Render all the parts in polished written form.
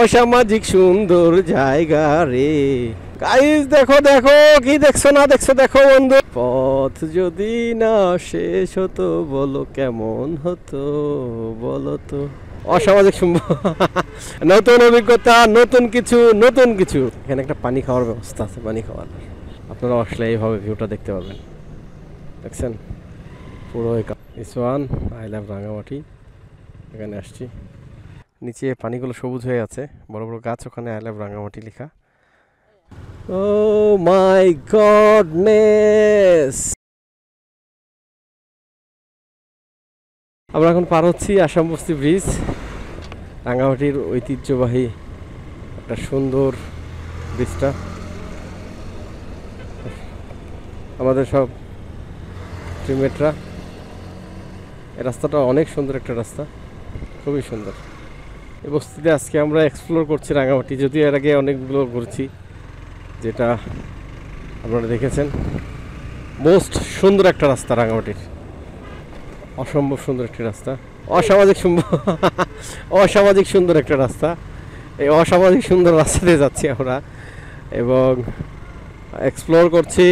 অসামাজিক সুন্দর জায়গা রে। গাইস দেখো দেখো, কি দেখছো না দেখছো দেখো বন্ধু। পথ যদি না শেষ হতো বলো কেমন হতো বলো তো। অসামাজিক সুন্দর নতুন অভিজ্ঞতা, নতুন কিছু নতুন কিছু। এখানে একটা পানি খাওয়ার ব্যবস্থা আছে, পানি খাওয়ার। আপনারা আসলে এইভাবে ভিউটা দেখতে পারবেন। দেখছেন পুরো ইসওয়ান আই লাভ রাঙামাটি। এখানে আসছি, নিচে পানিগুলো সবুজ হয়ে আছে, বড় বড় গাছ, ওখানে আই লাভ রাঙামাটি লেখা। ও মাই গডনেস। আমরা এখন পার হচ্ছি আসাম বস্তি ব্রিজ, রাঙামাটির ঐতিহ্যবাহী একটা সুন্দর ব্রিজটা। আমাদের সব টিমমেটরা, এই রাস্তাটা অনেক সুন্দর একটা রাস্তা, খুবই সুন্দর। এই বস্তিতে আজকে আমরা এক্সপ্লোর করছি রাঙামাটি, যদিও এর আগে অনেকগুলো ঘুরছি, যেটা আপনারা দেখেছেন। মোস্ট সুন্দর একটা রাস্তা রাঙামাটির, অসম্ভব সুন্দর একটি রাস্তা। অসামাজিক সুন্দর অসামাজিক সুন্দর একটা রাস্তা। এই অসামাজিক সুন্দর রাস্তাতে যাচ্ছি আমরা এবং এক্সপ্লোর করছি,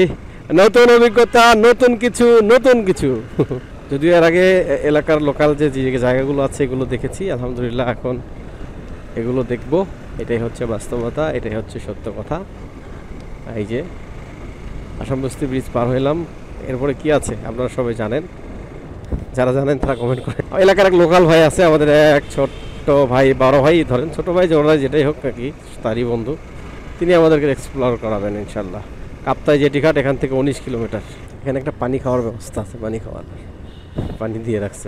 নতুন অভিজ্ঞতা, নতুন কিছু নতুন কিছু। যদিও এর আগে এলাকার লোকাল যে জায়গাগুলো আছে এগুলো দেখেছি, আলহামদুলিল্লাহ এখন এগুলো দেখব। এটাই হচ্ছে বাস্তবতা, এটাই হচ্ছে সত্য কথা। এই যে আসাম বস্তি ব্রিজ পার হইলাম, এরপরে কি আছে আপনারা সবাই জানেন, যারা জানেন তারা কমেন্ট করেন। এলাকার এক লোকাল ভাই আছে, আমাদের এক ছোট্ট ভাই, বড় ভাই ধরেন, ছোট ভাই ওরা যেটাই হোক নাকি, তারই বন্ধু, তিনি আমাদেরকে এক্সপ্লোর করাবেন ইনশাল্লাহ। কাপ্তাই জেটিঘাট এখান থেকে 19 কিলোমিটার। এখানে একটা পানি খাওয়ার ব্যবস্থা আছে, পানি খাওয়ার, পানি দিয়ে রাখছে।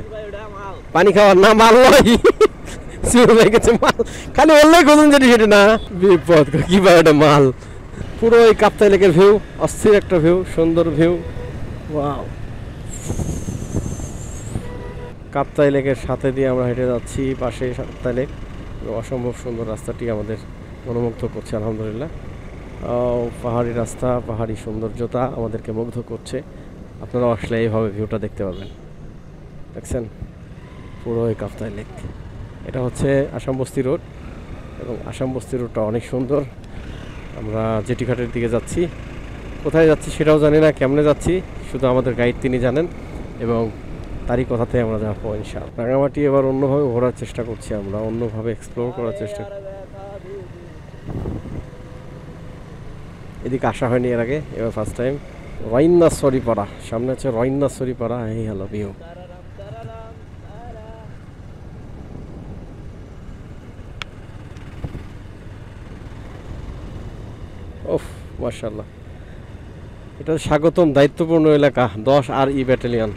পানি খাওয়ার না, মাল নয়, মাল খালি বললেই খুঁজুন যেটি সেটা না, বিপদ কি পায় ওটা মাল। পুরো এই কাপ্তাই লেকের ভিউ, অস্থির একটা ভিউ, সুন্দর ভিউ। ওয়াও, কাপ্তাই লেকের সাথে দিয়ে আমরা হেঁটে যাচ্ছি, পাশে কাপ্তাই লেক। অসম্ভব সুন্দর রাস্তাটি আমাদের মনোমুগ্ধ করছে আলহামদুলিল্লাহ। পাহাড়ি রাস্তা, পাহাড়ি সৌন্দর্যতা আমাদেরকে মুগ্ধ করছে। আপনারা আসলে এইভাবে ভিউটা দেখতে পারবেন। দেখছেন পুরো এই কাপ্তাই লেক। এটা হচ্ছে আসাম বস্তি রোড এবং আসাম বস্তি রোডটা অনেক সুন্দর। আমরা জেটিঘাটের দিকে যাচ্ছি, কোথায় যাচ্ছি সেটাও জানি না, কেমনে যাচ্ছি শুধু আমাদের গাইড তিনি জানেন এবং তারই কথাতে আমরা যাবো ইনশাআল্লাহ। রাঙামাটি এবার অন্যভাবে ঘোরার চেষ্টা করছি, আমরা অন্যভাবে এক্সপ্লোর করার চেষ্টা। এদিকে আসা হয়নি এর আগে, এবার ফার্স্ট টাইম। রয়নাশ্বরী পাড়া, সামনে আছে রয়নাশ্বরী পাড়া। এই হ্যালো ভিউ। ওফ মাশাআল্লাহ, এটা স্বাগতম দায়িত্বপূর্ণ এলাকা 10 RE battalion.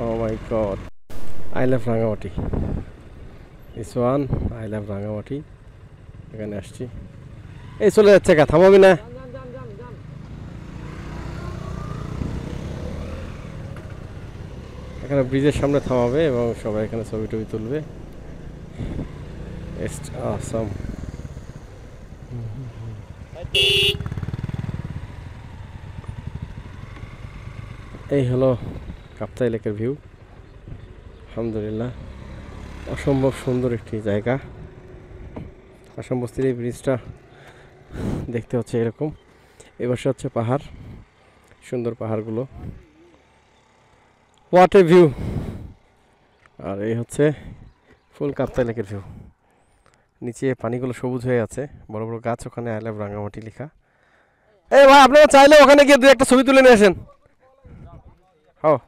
Oh my god, I love Rangamati. ইসওয়ান আই লাভ রাঙামাটি। এখানে আসছি, এই চলে যাচ্ছে, কা থামাবি না? এখানে ব্রিজের সামনে থামাবে এবং সবাই এখানে ছবি টবি তুলবে। অসম। এই হলো কাপ্তাই লেকের ভিউ, আলহামদুলিল্লাহ অসম্ভব সুন্দর একটি জায়গা। আসাম বস্তির এই ব্রিজটা দেখতে হচ্ছে এরকম। এপাশে হচ্ছে পাহাড়, সুন্দর পাহাড়গুলো, হোয়াট এ ভিউ। আর এই হচ্ছে ফুল কাপ্তাই লেকের ভিউ। নিচে পানিগুলো সবুজ হয়ে আছে, বড় বড় গাছ, ওখানে আই লাভ রাঙামাটি লেখা। এই ভাই আপনারা চাইলে ওখানে গিয়ে 2-1টা ছবি তুলে নিয়ে আসেন। হ্যাঁ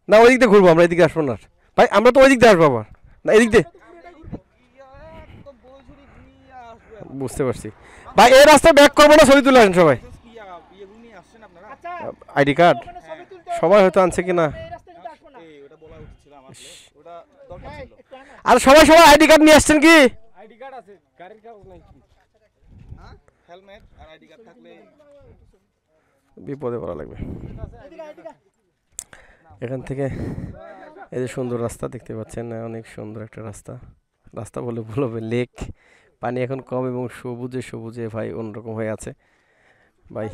না, ওই দিক দিয়ে ঘুরবো আমরা, এদিকে আসবো না ভাই, আমরা তো ওই দিক দিয়ে আসবো আবার, না এদিক দিয়ে। বুঝতে পারছি ভাই, এই রাস্তায় ব্যাক করবো না, ছবি তুলে আসেন সবাই। আইডি কার্ড সবাই হয়তো আনছে কিনা, আর সবাই সবাই আইডি কার্ড নিয়ে আসছেন কি? আইডি কার্ড আছে, গাড়ির কাগজ নাই কি? হ্যাঁ, হেলমেট আর আইডি কার্ড থাকলে বিপদে পড়া লাগবে। এখান থেকে এই যে সুন্দর রাস্তা দেখতে পাচ্ছেন, অনেক সুন্দর একটা রাস্তা। রাস্তা বলে ভুল হবে, লেক। পানি এখন কম এবং সবুজে সবুজে ভাই অন্যরকম হয়ে আছে ভাই,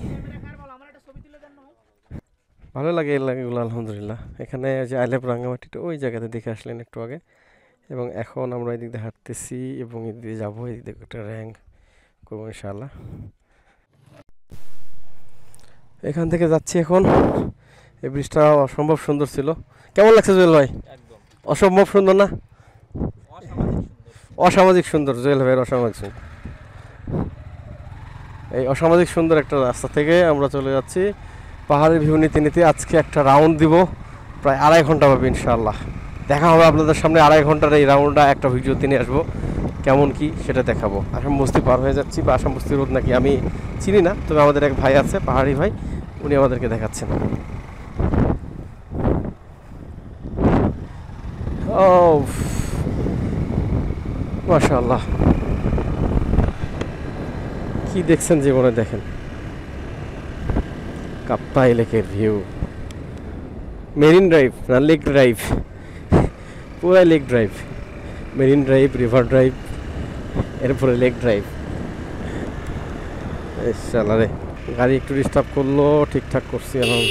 ভালো লাগে এগুলো আলহামদুলিল্লাহ। এখানে যে আই লাভ রাঙামাটিটা ওই জায়গাতে দেখে আসলেন একটু আগে, এবং এখন আমরা এদিক দিয়ে হাঁটতেছি এবং এদিক দিয়ে যাবো, এদিক দিয়ে একটা র্যাঙ্ক করবো ইনশাআল্লাহ। এখান থেকে যাচ্ছি এখন। এই ব্রিজটা অসম্ভব সুন্দর ছিল। কেমন লাগছে জুয়েল ভাই? একদম অসম্ভব সুন্দর না? অসামাজিক সুন্দর। অসামাজিক সুন্দর, জুয়েল ভাইয়ের অসামাজিক সুন্দর। এই অসামাজিক সুন্দর একটা রাস্তা থেকে আমরা চলে যাচ্ছি পাহাড়ের ভিউ নিতে নিতে। আজকে একটা রাউন্ড দিব, প্রায় 2.5 ঘন্টা হবে ইনশাআল্লাহ। দেখা হবে আপনাদের সামনে 2.5 ঘন্টার এই রাউন্ডটা একটা ভিডিওতে নিয়ে আসবো, কেমন কি সেটা দেখাবো। আসাম বস্তি পার হয়ে যাচ্ছি, বা আসাম বস্তি রোড নাকি আমি চিনি না, তবে আমাদের এক ভাই আছে পাহাড়ি ভাই, উনি আমাদেরকে দেখাচ্ছেন। ও মাশাআল্লাহ, কি দেখছেন জীবনে, দেখেন কাপ্তাই লেকের ভিউ। মেরিন ড্রাইভ না লেক ড্রাইভ, পুরো lake drive, marine drive, river drive, এরপরে লেক ড্রাইভ। শালা রে, গাড়ি একটু ডিস্টার্ব করলো, ঠিকঠাক করছি এখন।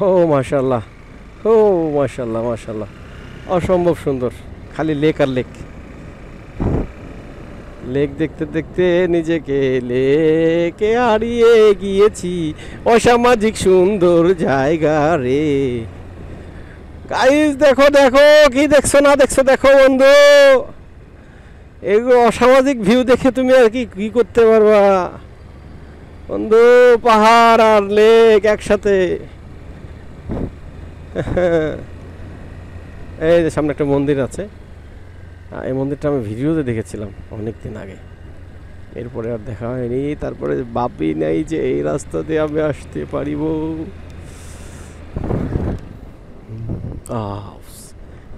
ও মাশাল্লাহ, ও মাশাল্লাহ মাশাল্লাহ, অসম্ভব সুন্দর। খালি লেক আর লেক, লেক দেখতে দেখতে নিজেকে লেকে হারিয়ে গিয়েছি, অসামাজিক সুন্দর জায়গা রে। গাইস দেখো দেখো, কি দেখছো না দেখছো দেখো বন্ধু, এগুলো অসামাজিক ভিউ দেখে তুমি আর কি কি করতে পারবা বন্ধু। পাহাড় আর লেক একসাথে। এই যে সামনে একটা মন্দির আছে, এই মন্দিরটা আমি ভিডিওতে দেখেছিলাম অনেক দিন আগে, এরপরে আর দেখা হয়নি। তারপরে ভাবি নাই যে এই রাস্তা দিয়ে আমি আসতে পারিব।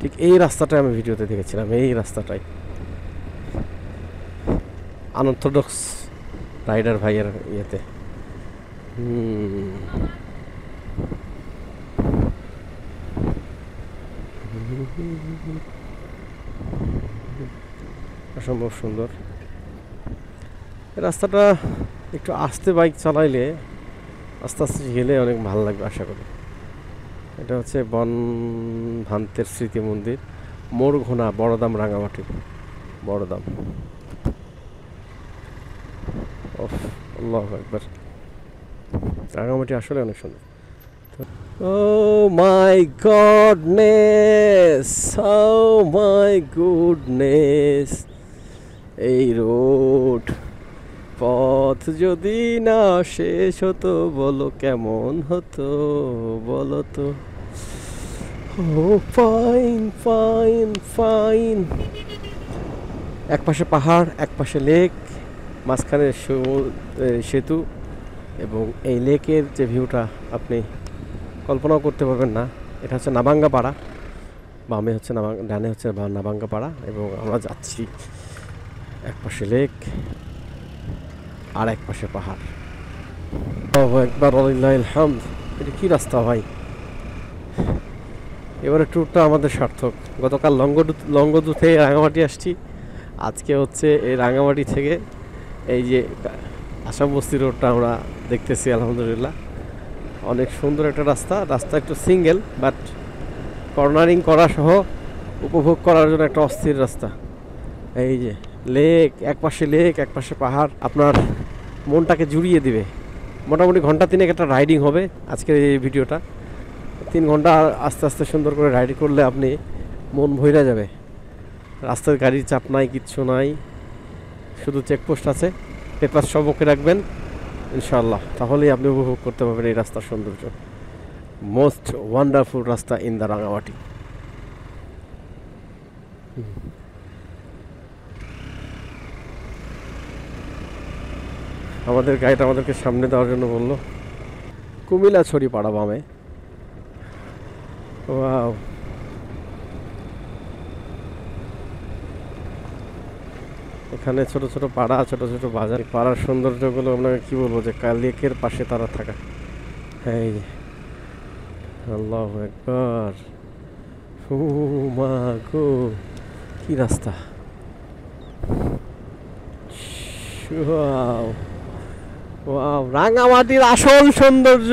ঠিক এই রাস্তাটাই আমি ভিডিওতে দেখেছিলাম, এই রাস্তাটাই আনঅর্থোডক্স রাইডার ভাইয়ের ইয়েতে। অসম্ভব সুন্দর রাস্তাটা। একটু আস্তে বাইক চালাইলে, আস্তে আস্তে গেলে অনেক ভালো লাগবে আশা করি। এটা হচ্ছে বন ভান্তের স্মৃতি মন্দির, মোরঘোনা, বড়দাম, রাঙামাটি, বড়দাম। আল্লাহু আকবার, রাঙামাটি আসলে অনেক সুন্দর। Oh my goodness, oh my goodness, এই রোড পথ যদি না শেষ হতো, বলো কেমন হতো বলো তো। ও ফাইন ফাইন ফাইন, এক পাশে পাহাড়, এক পাশে লেক, মাঝখানে সেতু, এবং এই লেকের যে ভিউটা আপনি কল্পনাও করতে পারবেন না। এটা হচ্ছে নাবাঙ্গা পাড়া, বামে হচ্ছে ডানে হচ্ছে নাবাঙ্গা পাড়া, এবং আমরা যাচ্ছি এক পাশে লেক আর এক পাশে পাহাড়। একবার আলহামদ। এটা কি রাস্তা ভাই, এবারে ট্যুরটা আমাদের সার্থক। গতকাল লঙ্গদু থেকে রাঙামাটি আসছি, আজকে হচ্ছে এই রাঙামাটি থেকে এই যে আসাম বস্তি রোডটা আমরা দেখতেছি। আলহামদুলিল্লাহ অনেক সুন্দর একটা রাস্তা। রাস্তা একটু সিঙ্গেল, বাট কর্নারিং করা সহ উপভোগ করার জন্য একটা অস্থির রাস্তা। এই যে লেক, এক পাশে লেক এক পাশে পাহাড়, আপনার মনটাকে জুড়িয়ে দিবে। মোটামুটি ঘন্টা 3 একটা রাইডিং হবে আজকের এই ভিডিওটা। 3 ঘন্টা আস্তে আস্তে সুন্দর করে রাইড করলে আপনি মন ভইরা যাবে। রাস্তায় গাড়ির চাপ নাই, কিচ্ছু নাই, শুধু চেকপোস্ট আছে, পেপার সব ওকে রাখবেন ইনশাআল্লাহ, তাহলেই আপনি উপভোগ করতে পারবেন এই রাস্তার সৌন্দর্য। মোস্ট ওয়ান্ডারফুল রাস্তা ইন দ্য রাঙামাটি। আমাদের গাইড আমাদেরকে সামনে দেওয়ার জন্য বললো, কুমিল্লাছড়ি পাড়া বামে। ওয়াও, এখানে ছোট ছোট পাড়া, ছোট ছোট বাজার, পাড়ার সৌন্দর্যগুলো আপনাকে কি বলবো, যে লেকের পাশে তারা থাকা। হ্যাঁ, আল্লাহু আকবার, ও মা গো, কি রাস্তা, ওয়াও ওয়াও, রাঙামাটির আসল সৌন্দর্য।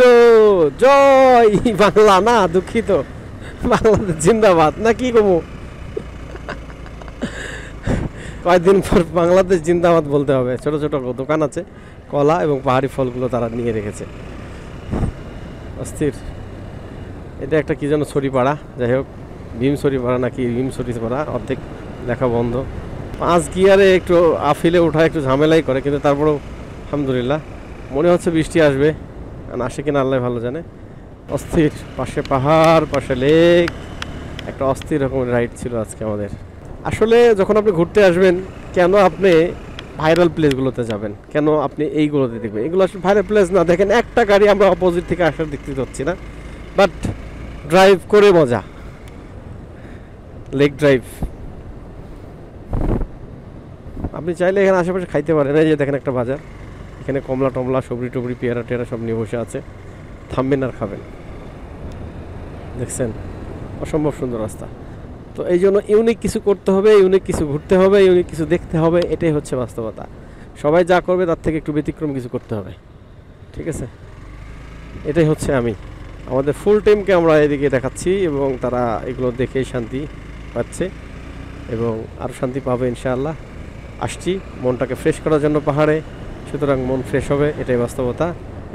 জয় বাংলা, না দুঃখিত, বাংলাদেশ জিন্দাবাদ না কি কমু। কয়েকদিন পর বাংলাদেশ জিন্দাবাদ বলতে হবে। ছোট ছোট দোকান আছে, কলা এবং পাহাড়ি ফলগুলো তারা নিয়ে রেখেছে। অস্থির। এটা একটা কি যেন ছড়িপাড়া, যাই হোক ভীম ছড়িপাড়া নাকি ভীম ছড়িপাড়া, অর্ধেক লেখা বন্ধ। 5 গিয়ারে একটু আফিলে ওঠা একটু ঝামেলাই করে, কিন্তু তারপরেও আলহামদুলিল্লাহ মনে হচ্ছে বৃষ্টি আসবে, আর আসে কিনা আল্লাহ ভালো জানে। অস্থির, পাশে পাহাড়, পাশে লেক, একটা অস্থির রকমের রাইড ছিল আজকে আমাদের। আসলে যখন আপনি ঘুরতে আসবেন, কেন আপনি ভাইরাল প্লেসগুলোতে যাবেন, কেন আপনি এইগুলোতে দেখবেন? এগুলো আসলে ভাইরাল প্লেস না। দেখেন একটা গাড়ি আমরা অপোজিট থেকে আসার দেখতে পাচ্ছি না, বাট ড্রাইভ করে মজা। লেক ড্রাইভ আপনি চাইলে এখানে আশেপাশে খাইতে পারেন। এই যে দেখেন একটা বাজার, এখানে কমলা টমলা সবরি টবরি পেয়ারা টেয়ারা সব নিয়ে বসে আছে। থামবেন আর খাবেন। দেখছেন, অসম্ভব সুন্দর রাস্তা। তো এই জন্য ইউনিক কিছু করতে হবে, ইউনিক কিছু ঘুরতে হবে, ইউনিক কিছু দেখতে হবে, এটাই হচ্ছে বাস্তবতা। সবাই যা করবে তার থেকে একটু ব্যতিক্রম কিছু করতে হবে, ঠিক আছে? এটাই হচ্ছে আমাদের ফুল টিমকে আমরা এদিকে দেখাচ্ছি, এবং তারা এগুলো দেখেই শান্তি পাচ্ছে এবং আরও শান্তি পাবে ইনশাআল্লাহ। আসছি মনটাকে ফ্রেশ করার জন্য পাহাড়ে, সুতরাং মন ফ্রেশ হবে, এটাই বাস্তবতা।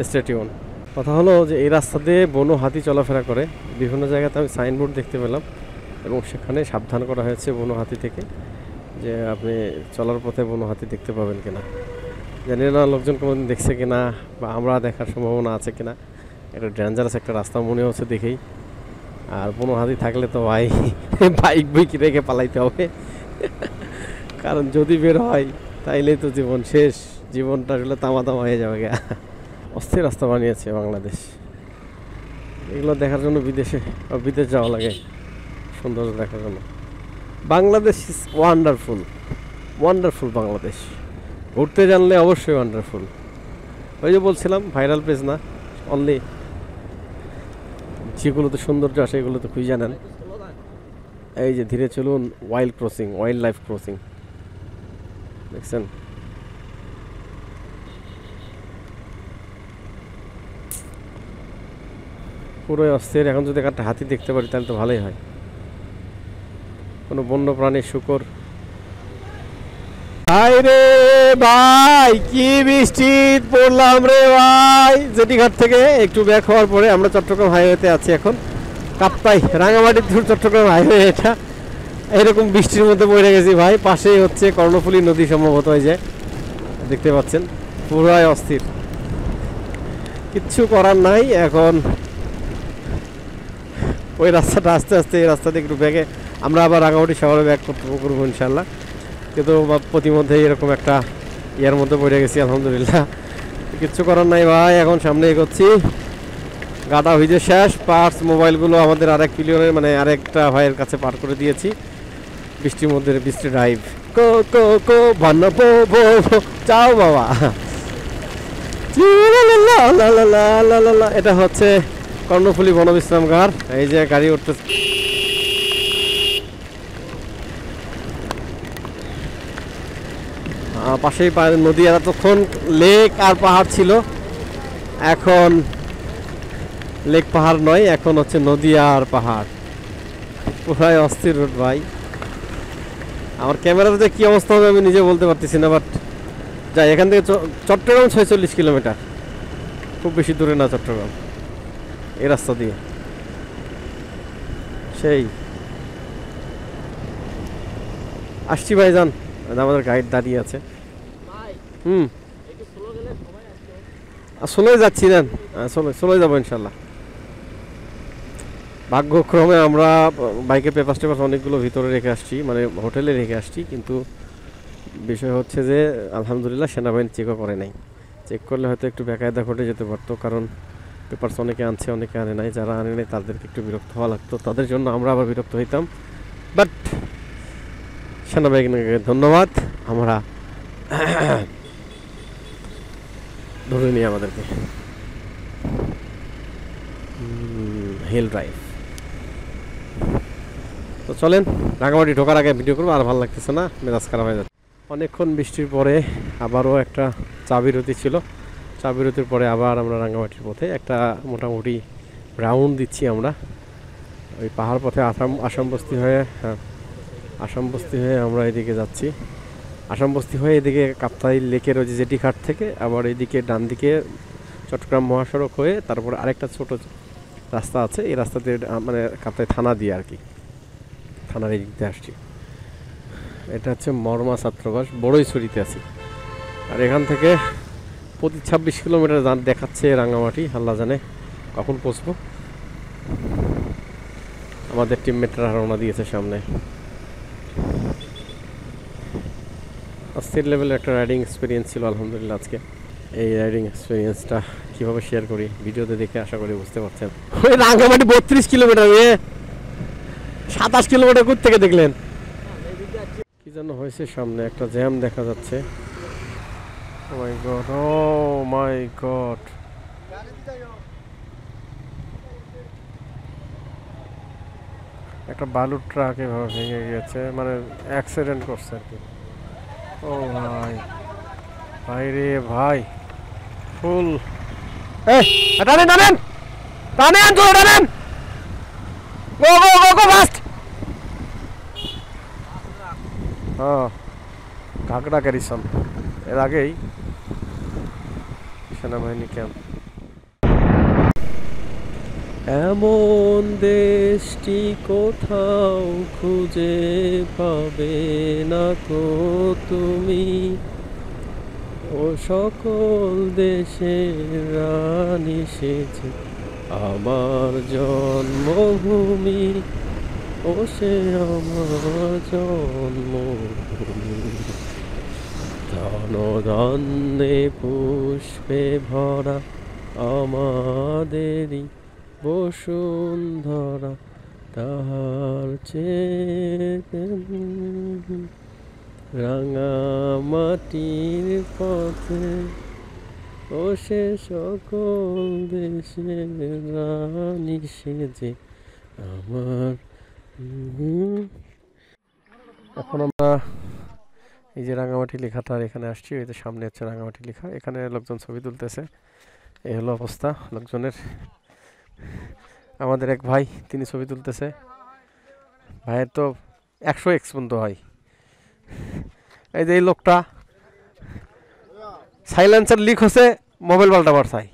Stay tune. কথা হলো যে এই রাস্তা দিয়ে বনো হাতি চলাফেরা করে। বিভিন্ন জায়গাতে আমি সাইনবোর্ড দেখতে পেলাম, এবং সেখানে সাবধান করা হয়েছে বনো হাতি থেকে, যে আপনি চলার পথে বনো হাতি দেখতে পাবেন কিনা। জানি না লোকজন কোনোদিন দেখছে কিনা, বা আমরা দেখার সম্ভাবনা আছে কিনা। একটা ডেঞ্জারাস একটা রাস্তা মনে হচ্ছে দেখেই। আর বনো হাতি থাকলে তো ভাই বাইক বইক রেখে পালাইতে হবে, কারণ যদি বের হয় তাইলে তো জীবন শেষ, জীবনটা আসলে তামা তামা হয়ে যাবে। অস্থির রাস্তা বানিয়েছে বাংলাদেশ। এগুলো দেখার জন্য বিদেশ যাওয়া লাগে সৌন্দর্য দেখার জন্য। Bangladesh is wonderful, wonderful Bangladesh. ঘুরতে জানলে অবশ্যই ওয়ান্ডারফুল। ওই যে বলছিলাম ভাইরাল পেজ না, অনলি যেগুলোতে সৌন্দর্য আসে এগুলো তো খুঁজে জানেন। এই যে ধীরে চলুন, ওয়াইল্ড লাইফ ক্রসিং দেখছেন। পুরোই অস্থির। এখন যদি একটা হাতি দেখতে পারি তাহলে তো ভালোই হয়। কোনো বন্য প্রাণীর শুকর। হাই রে ভাই, কি বৃষ্টি পড়লাম রে ভাই। জেটিঘাট থেকে একটু ব্যাক হওয়ার পরে আমরা চট্টগ্রাম হাইওয়েতে আছি এখন। কাপ্তাই রাঙামাটি থ্রু চট্টগ্রাম হাইওয়ে এটা। এরকম বৃষ্টির মধ্যে পড়ে গেছি ভাই। পাশেই হচ্ছে কর্ণফুলী নদী সম্ভবত, হয় যে দেখতে পাচ্ছেন। পুরাই অস্থির, কিচ্ছু করার নাই। এখন ওই রাস্তাটা আস্তে আস্তে এই রাস্তাতে একটু ব্যাগে আমরা আবার রাঙামাটি শহরে ব্যাক করবো ইনশাল্লাহ। কিন্তু প্রতিমধ্যে এরকম একটা ইয়ার মধ্যে পড়ে গেছি, আলহামদুলিল্লাহ কিচ্ছু করার নাই ভাই। এখন সামনে এগোচ্ছি, গাটা ভিজে শেষ। পার্টস মোবাইলগুলো আমাদের আরেক পিলিয়নের মানে আরেকটা ভাইয়ের কাছে পার করে দিয়েছি। বৃষ্টির মধ্যে বৃষ্টি ড্রাইভ কো কো কো বানাবো বো চাও বাবা। এটা হচ্ছে কর্ণফুলী বনবিশ্রাম ঘাট। এই যে গাড়ি উঠতেছে, পাশেই নদী। এতক্ষণ লেক আর পাহাড় ছিল, এখন লেক পাহাড় নয়, এখন হচ্ছে নদী আর পাহাড়। পুরাই অস্থির রোড ভাই। আমার ক্যামেরাতে কি অবস্থা হবে আমি নিজে বলতে পারতেছি না, বাট যাই। এখান থেকে চট্টগ্রাম 46 কিলোমিটার, খুব বেশি দূরে না চট্টগ্রাম এই রাস্তা দিয়ে। সেই আসছি ভাই, যান। আমাদের গাইড দাঁড়িয়ে আছে। সোলোই যাচ্ছি, নেন সোলোই যাবো ইনশাল্লাহ। ভাগ্যক্রমে আমরা বাইকের পেপার টেপার অনেকগুলো ভিতরে রেখে আসছি, মানে হোটেলে রেখে আসছি। কিন্তু বিষয় হচ্ছে যে আলহামদুলিল্লাহ সেনাবাহিনী চেকও করে নাই। চেক করলে হয়তো একটু বেকায়দা ঘটে যেতে পারতো, কারণ পেপারস অনেকে আনছে অনেকে আনে নাই। যারা আনে নাই তাদেরকে একটু বিরক্ত হওয়া লাগতো, তাদের জন্য আমরা আবার বিরক্ত হইতাম। বাট সেনাবাহিনীকে ধন্যবাদ, আমরা ধরে নিই আমাদেরকে। Hill drive. তো চলেন, রাঙামাটি ঢোকার আগে ভিডিও করবো, আর ভালো লাগতেছে না, মেজাজ খারাপ হয়ে যাচ্ছে। অনেকক্ষণ বৃষ্টির পরে আবারও একটা চা বিরতি ছিল। চা বিরতির পরে আবার আমরা রাঙ্গামাটির পথে একটা মোটামুটি রাউন্ড দিচ্ছি আমরা ওই পাহাড় পথে আসাম বস্তি হয়ে, হ্যাঁ আসাম বস্তি হয়ে আমরা এদিকে যাচ্ছি। আসাম বস্তি হয়ে এদিকে কাপ্তাই লেকের ওই যে জেটি ঘাট থেকে আবার এদিকে ডান দিকে চট্টগ্রাম মহাসড়ক হয়ে তারপরে আরেকটা ছোট রাস্তা আছে, এই রাস্তাতে মানে কাপ্তাই থানা দিয়ে আর কি, থানার এই দিকতে আসছি। এটা হচ্ছে মরমা ছাত্রাবাস, বড়ইছড়িতে আছি। আর এখান থেকে প্রতি 26 কিলোমিটার দেখাচ্ছে রাঙ্গামাটি, আল্লাহ জানে কখন পৌঁছবো। আমাদের টিমমেটরা রওনা দিয়েছে সামনে। অস্থির লেভেলের একটা রাইডিং এক্সপিরিয়েন্স ছিল আলহামদুলিল্লাহ আজকে। এই রাইডিং এক্সপিরিয়েন্সটা কীভাবে শেয়ার করি ভিডিওতে দেখে আশা করি বুঝতে পারছেন। ওই রাঙ্গামাটি 32 কিলোমিটার, 27 কিলোমিটার কোথা থেকে দেখলেন? কি যেন হয়েছে, সামনে একটা জ্যাম দেখা যাচ্ছে। ও my god, O my god, একটা বালুর ট্রাক এভাবে ভেঙে গিয়েছে, মানে অ্যাক্সিডেন্ট করছে আর কি। ও ভাই, ভাই রে ভাই, ফুল টানেন টানেন টানেন তো টানেন, গো গো গো গো ফাস্ট। হ্যাঁ, ঘাগড়া গ্যারিসন, এর আগেই সেনাবাহিনী ক্যাম্প। এমন দেশটি কোথাও খুঁজে পাবে না কো তুমি, ও সকল দেশের রানী সেজে আমার জন্মভূমি, ও সে আমার জন্মভূমি, ধনধান্যে পুষ্পে ভরা আমাদেরই বসুন্ধরা, তাহার চেয়ে রাঙামাটির পথে ও সে সকল দেশের রানী সেজে আমার। এখন আমরা এই যে রাঙামাটি লেখাটার এখানে আসছি, এই যে সামনে হচ্ছে রাঙামাটি লেখা, এখানে লোকজন ছবি তুলতেছে। এই হলো অবস্থা লোকজনের। আমাদের এক ভাই, তিনি ছবি তুলতেছে। ভাইয়ের তো 100x পর্যন্ত হয়। এই যে এই লোকটা সাইলেন্সার লিক হচ্ছে, মোবাইল পাল্টাবার চাই।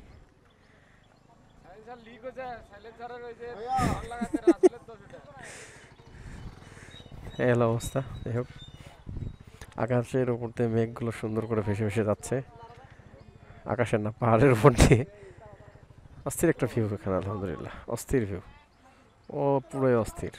এই হলো অবস্থা। যাই হোক, আকাশের উপর দিয়ে মেঘগুলো সুন্দর করে ভেসে ভেসে যাচ্ছে, আকাশের না পাহাড়ের উপর দিয়ে। অস্থির একটা ভিউ এখানে আলহামদুলিল্লাহ, অস্থির ভিউ, ও পুরোই অস্থির।